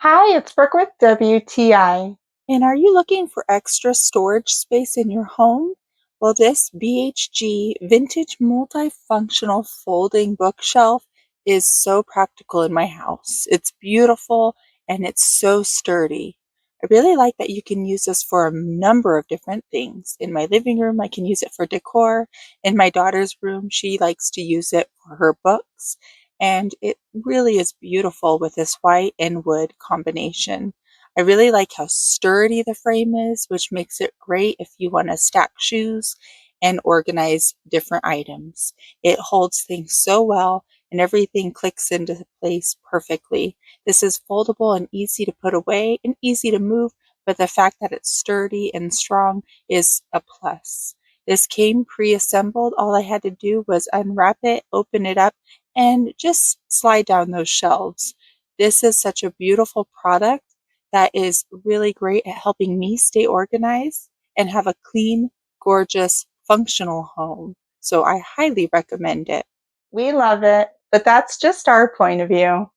Hi, it's Brooke with WTI. And are you looking for extra storage space in your home? Well, this BHG vintage multifunctional folding bookshelf is so practical in my house. It's beautiful and it's so sturdy. I really like that you can use this for a number of different things. In my living room, I can use it for decor. In my daughter's room, she likes to use it for her books. And it really is beautiful with this white and wood combination. I really like how sturdy the frame is, which makes it great if you want to stack shoes and organize different items. It holds things so well and everything clicks into place perfectly. This is foldable and easy to put away and easy to move, but the fact that it's sturdy and strong is a plus. This came pre-assembled. All I had to do was unwrap it, open it up, and just slide down those shelves. This is such a beautiful product that is really great at helping me stay organized and have a clean, gorgeous, functional home. So I highly recommend it. We love it, but that's just our point of view.